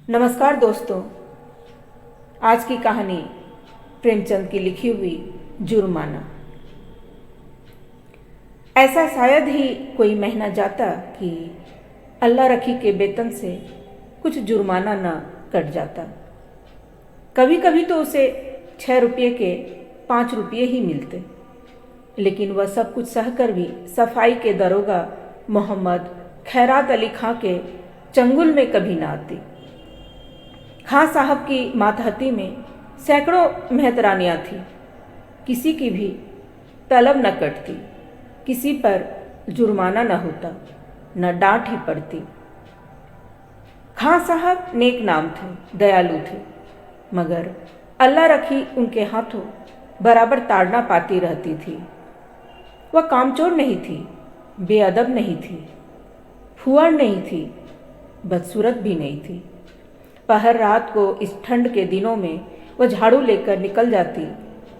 नमस्कार दोस्तों। आज की कहानी प्रेमचंद की लिखी हुई जुर्माना। ऐसा शायद ही कोई महीना जाता कि अल्लाह रखी के वेतन से कुछ जुर्माना न कट जाता। कभी कभी तो उसे 6 रुपये के 5 रुपये ही मिलते, लेकिन वह सब कुछ सहकर भी सफाई के दरोगा मोहम्मद खैरात अली खां के चंगुल में कभी न आती। खां साहब की मातहती में सैकड़ों मेहतरानियाँ थीं। किसी की भी तलब न कटती, किसी पर जुर्माना न होता, न डांट ही पड़ती। खां साहब नेक नाम थे, दयालु थे, मगर अल्लाह रखी उनके हाथों बराबर ताड़ना पाती रहती थी। वह कामचोर नहीं थी, बेअदब नहीं थी, फुआर नहीं थी, बदसूरत भी नहीं थी। पहर रात को इस ठंड के दिनों में वह झाड़ू लेकर निकल जाती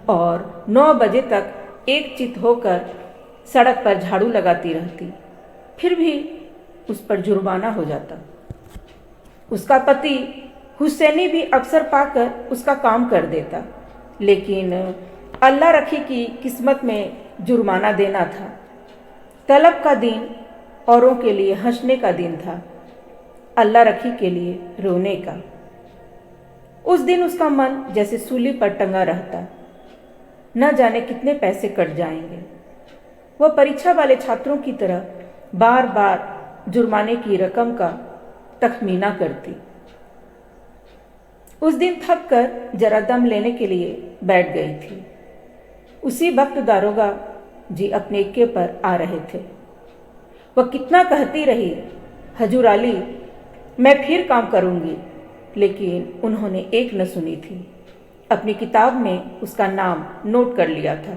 और 9 बजे तक एक चित होकर सड़क पर झाड़ू लगाती रहती। फिर भी उस पर जुर्माना हो जाता। उसका पति हुसैनी भी अक्सर पाकर उसका काम कर देता, लेकिन अल्लाह रखी की किस्मत में जुर्माना देना था। तलब का दिन औरों के लिए हंसने का दिन था, अल्लाह रखी के लिए रोने का। उस दिन उसका मन जैसे सूली पर टंगा रहता, न जाने कितने पैसे कट जाएंगे। वह परीक्षा वाले छात्रों की तरह बार बार जुर्माने की रकम का तखमीना करती। उस दिन थक कर जरा दम लेने के लिए बैठ गई थी। उसी वक्त दारोगा जी अपने इक्के पर आ रहे थे। वह कितना कहती रही, हजूर आली, मैं फिर काम करूंगी, लेकिन उन्होंने एक न सुनी थी। अपनी किताब में उसका नाम नोट कर लिया था।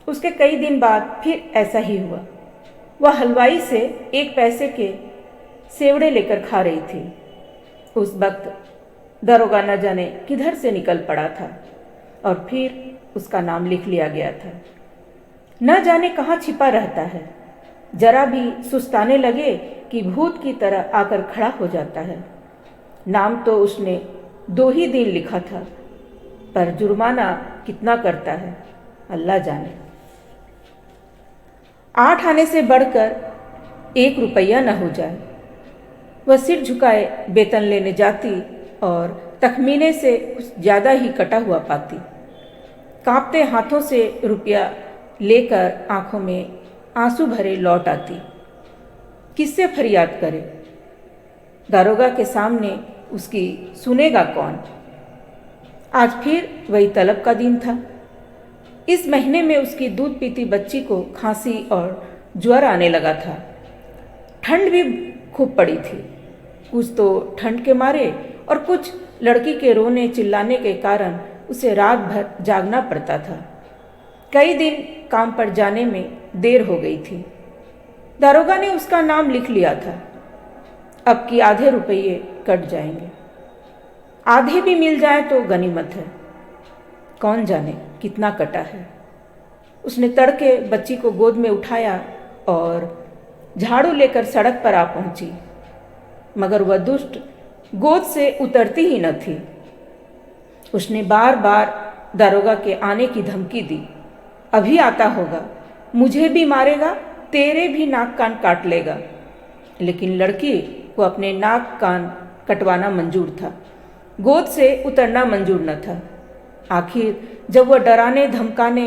उसके कई दिन बाद फिर ऐसा ही हुआ। वह हलवाई से 1 पैसे के सेवड़े लेकर खा रही थी। उस वक्त दरोगा न जाने किधर से निकल पड़ा था और फिर उसका नाम लिख लिया गया था। न जाने कहाँ छिपा रहता है, जरा भी सुस्ताने लगे कि भूत की तरह आकर खड़ा हो जाता है। नाम तो उसने 2 ही दिन लिखा था, पर जुर्माना कितना करता है अल्लाह जाने। 8 आने से बढ़कर 1 रुपया न हो जाए। वह सिर झुकाए वेतन लेने जाती और तखमीने से कुछ ज़्यादा ही कटा हुआ पाती। कांपते हाथों से रुपया लेकर आंखों में आंसू भरे लौट आती। किससे फरियाद करे? दारोगा के सामने उसकी सुनेगा कौन? आज फिर वही तलब का दिन था। इस महीने में उसकी दूध पीती बच्ची को खांसी और ज्वर आने लगा था। ठंड भी खूब पड़ी थी। कुछ तो ठंड के मारे और कुछ लड़की के रोने चिल्लाने के कारण उसे रात भर जागना पड़ता था। कई दिन काम पर जाने में देर हो गई थी। दारोगा ने उसका नाम लिख लिया था। अब की आधे रुपये कट जाएंगे। आधे भी मिल जाए तो गनीमत है। कौन जाने कितना कटा है। उसने तड़के बच्ची को गोद में उठाया और झाड़ू लेकर सड़क पर आ पहुंची, मगर वह दुष्ट गोद से उतरती ही न थी। उसने बार बार दारोगा के आने की धमकी दी। अभी आता होगा, मुझे भी मारेगा, तेरे भी नाक कान काट लेगा। लेकिन लड़की को अपने नाक कान कटवाना मंजूर था, गोद से उतरना मंजूर न था। आखिर जब वह डराने धमकाने,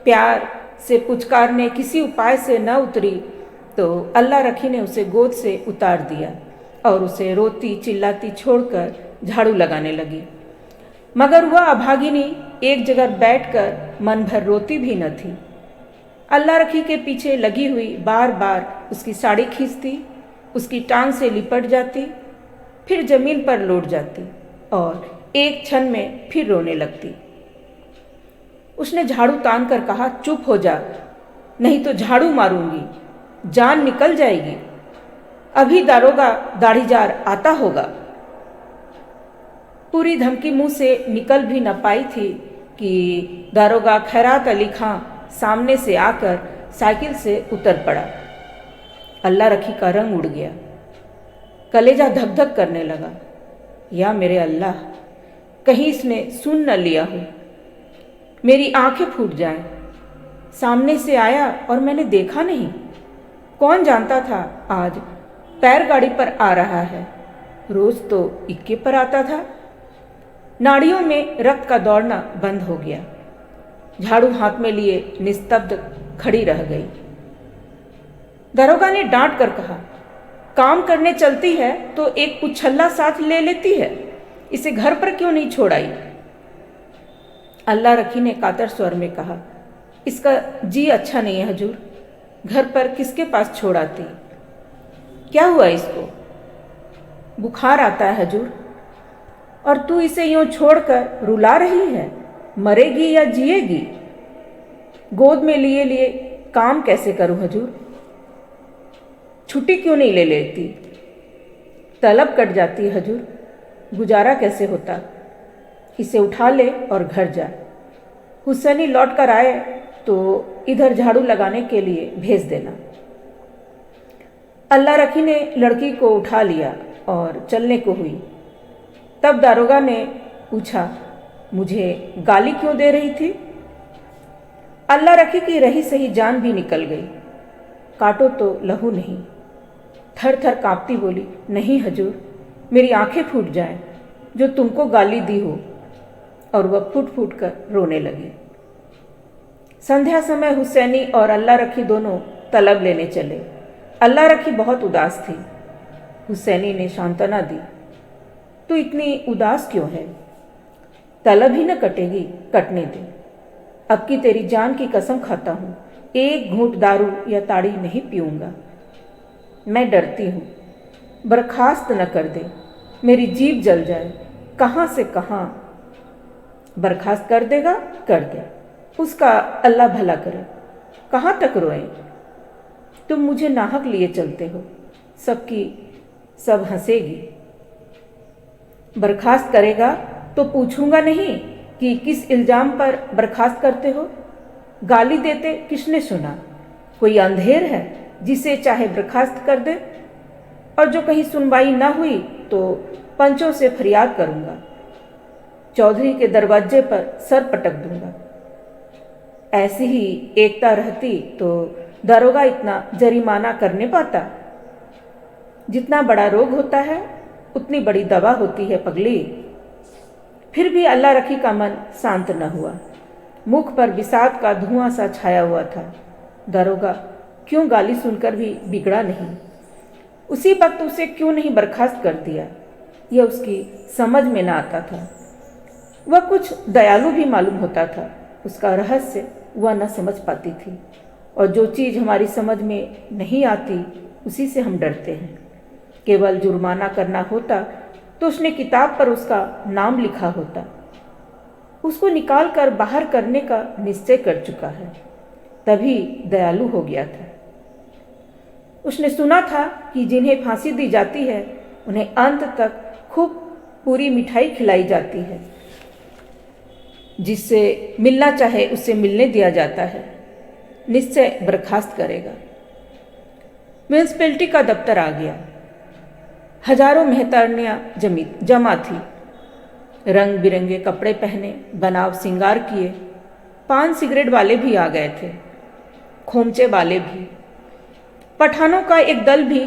प्यार से पुचकारने किसी उपाय से न उतरी, तो अल्लाह रखी ने उसे गोद से उतार दिया और उसे रोती चिल्लाती छोड़कर झाड़ू लगाने लगी। मगर वह अभागिनी एक जगह बैठकर मन भर रोती भी न थी। अल्लाह रखी के पीछे लगी हुई बार बार उसकी साड़ी खींचती, उसकी टांग से लिपट जाती, फिर जमीन पर लौट जाती और एक क्षण में फिर रोने लगती। उसने झाड़ू तान कर कहा, चुप हो जा, नहीं तो झाड़ू मारूंगी, जान निकल जाएगी। अभी दारोगा दाढ़ीजार आता होगा। पूरी धमकी मुंह से निकल भी न पाई थी कि दारोगा खैरात अली खां सामने से आकर साइकिल से उतर पड़ा। अल्लाह रखी का रंग उड़ गया। कलेजा धक धक करने लगा। या मेरे अल्लाह, कहीं इसने सुन न लिया हो, मेरी आंखें फूट जाएं। सामने से आया और मैंने देखा नहीं। कौन जानता था आज पैरगाड़ी पर आ रहा है, रोज तो इक्के पर आता था। नाड़ियों में रक्त का दौड़ना बंद हो गया। झाड़ू हाथ में लिए निस्तब्ध खड़ी रह गई। दरोगा ने डांट कर कहा, काम करने चलती है तो एक पुछल्ला साथ ले लेती है, इसे घर पर क्यों नहीं छोड़ आई? अल्लाह रखी ने कातर स्वर में कहा, इसका जी अच्छा नहीं है हजूर, घर पर किसके पास छोड़ आती? क्या हुआ इसको? बुखार आता है हजूर। और तू इसे यूं छोड़कर रुला रही है, मरेगी या जिएगी? गोद में लिए लिए काम कैसे करूं हजूर? छुट्टी क्यों नहीं ले लेती? तलब कट जाती है हजूर, गुजारा कैसे होता? इसे उठा ले और घर जा। हुसैनी लौट कर आए तो इधर झाड़ू लगाने के लिए भेज देना। अल्लाह रखी ने लड़की को उठा लिया और चलने को हुई। तब दारोगा ने पूछा, मुझे गाली क्यों दे रही थी? अल्लाह रखी की रही सही जान भी निकल गई। काटो तो लहू नहीं। थर थर कांपती बोली, नहीं हजूर, मेरी आंखें फूट जाएं, जो तुमको गाली दी हो। और वह फूट फूट कर रोने लगी। संध्या समय हुसैनी और अल्लाह रखी दोनों तलब लेने चले। अल्लाह रखी बहुत उदास थी। हुसैनी ने सांत्वना दी, तू इतनी उदास क्यों है? तलब ही न कटेगी, कटने दे। अब की तेरी जान की कसम खाता हूँ, एक घूंट दारू या ताड़ी नहीं पीऊंगा। मैं डरती हूँ, बर्खास्त न कर दे, मेरी जीभ जल जाए। कहाँ से कहाँ? बर्खास्त कर देगा, कर दे, उसका अल्लाह भला करे। कहाँ तक रोएं? तुम मुझे नाहक लिए चलते हो, सबकी सब हंसेगी। बर्खास्त करेगा तो पूछूंगा नहीं कि किस इल्जाम पर बर्खास्त करते हो? गाली देते किसने सुना? कोई अंधेर है जिसे चाहे बर्खास्त कर दे? और जो कहीं सुनवाई ना हुई तो पंचों से फरियाद करूंगा, चौधरी के दरवाजे पर सर पटक दूंगा। ऐसी ही एकता रहती तो दरोगा इतना जरिमाना करने पाता? जितना बड़ा रोग होता है उतनी बड़ी दवा होती है पगली। फिर भी अल्लाह रखी का मन शांत न हुआ। मुख पर विषाद का धुआं सा छाया हुआ था। दरोगा क्यों गाली सुनकर भी बिगड़ा नहीं? उसी वक्त उसे क्यों नहीं बर्खास्त कर दिया? यह उसकी समझ में न आता था। वह कुछ दयालु भी मालूम होता था। उसका रहस्य वह न समझ पाती थी। और जो चीज़ हमारी समझ में नहीं आती उसी से हम डरते हैं। केवल जुर्माना करना होता तो उसने किताब पर उसका नाम लिखा होता। उसको निकाल कर बाहर करने का निश्चय कर चुका है, तभी दयालु हो गया था। उसने सुना था कि जिन्हें फांसी दी जाती है उन्हें अंत तक खूब पूरी मिठाई खिलाई जाती है। जिससे मिलना चाहे उससे मिलने दिया जाता है। निश्चय बर्खास्त करेगा। म्यूनिसिपैलिटी का दफ्तर आ गया। हजारों मेहतरनियाँ जमा थी। रंग बिरंगे कपड़े पहने, बनाव सिंगार किए। पान सिगरेट वाले भी आ गए थे, खोमचे वाले भी। पठानों का एक दल भी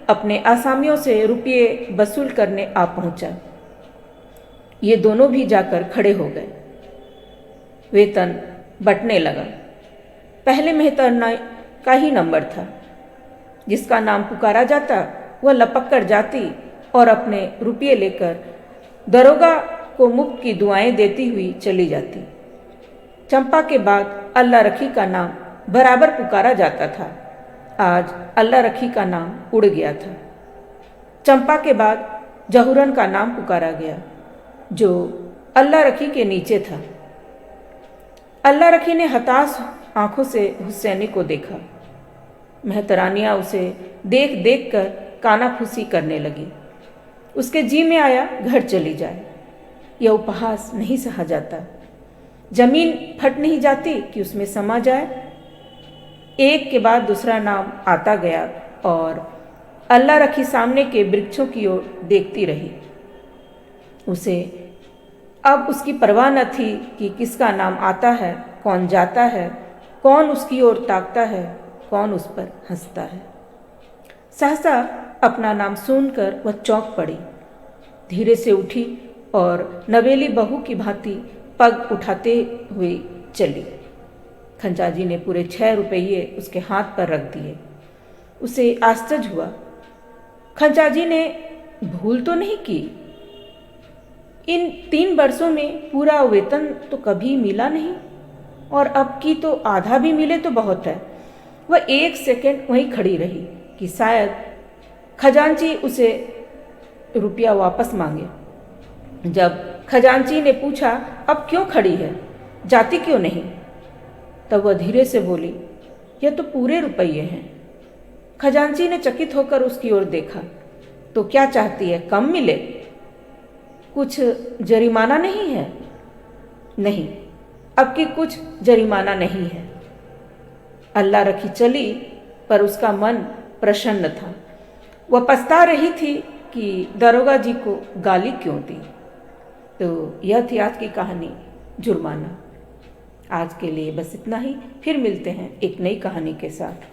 अपने आसामियों से रुपये वसूल करने आ पहुंचा। ये दोनों भी जाकर खड़े हो गए। वेतन बंटने लगा। पहले मेहतरना का ही नंबर था। जिसका नाम पुकारा जाता वह लपक कर जाती और अपने रुपये लेकर दरोगा को मुफ्त की दुआएं देती हुई चली जाती। चंपा के बाद अल्लाह रखी का नाम बराबर पुकारा जाता था। आज अल्लाह रखी का नाम उड़ गया था। चंपा के बाद जहुरन का नाम पुकारा गया, जो अल्लाह रखी के नीचे था। अल्लाह रखी ने हताश आंखों से हुसैनी को देखा। मेहतरानियाँ उसे देख देख कर कानाफूसी करने लगी। उसके जी में आया घर चली जाए। यह उपहास नहीं सहा जाता। जमीन फट नहीं जाती कि उसमें समा जाए। एक के बाद दूसरा नाम आता गया और अल्लाह रखी सामने के वृक्षों की ओर देखती रही। उसे अब उसकी परवाह न थी कि किसका नाम आता है, कौन जाता है, कौन उसकी ओर ताकता है, कौन उस पर हंसता है। सहसा अपना नाम सुनकर वह चौंक पड़ी, धीरे से उठी और नवेली बहू की भांति पग उठाते हुए चली। खंचाजी ने पूरे 6 रुपये उसके हाथ पर रख दिए। उसे आश्चर्य हुआ। खंचाजी ने भूल तो नहीं की। इन 3 वर्षों में पूरा वेतन तो कभी मिला नहीं, और अब की तो आधा भी मिले तो बहुत है। वह 1 सेकंड वहीं खड़ी रही कि शायद खजांची उसे रुपया वापस मांगे। जब खजांची ने पूछा, अब क्यों खड़ी है, जाती क्यों नहीं, तब वह धीरे से बोली, यह तो पूरे रुपये हैं। खजांची ने चकित होकर उसकी ओर देखा। तो क्या चाहती है, कम मिले? कुछ जरिमाना नहीं है? नहीं, अब की कुछ जरिमाना नहीं है। अल्लाह रखी चली, पर उसका मन प्रसन्न था। वह पछता रही थी कि दरोगा जी को गाली क्यों दी। तो यह थी आज की कहानी जुर्माना। आज के लिए बस इतना ही। फिर मिलते हैं एक नई कहानी के साथ।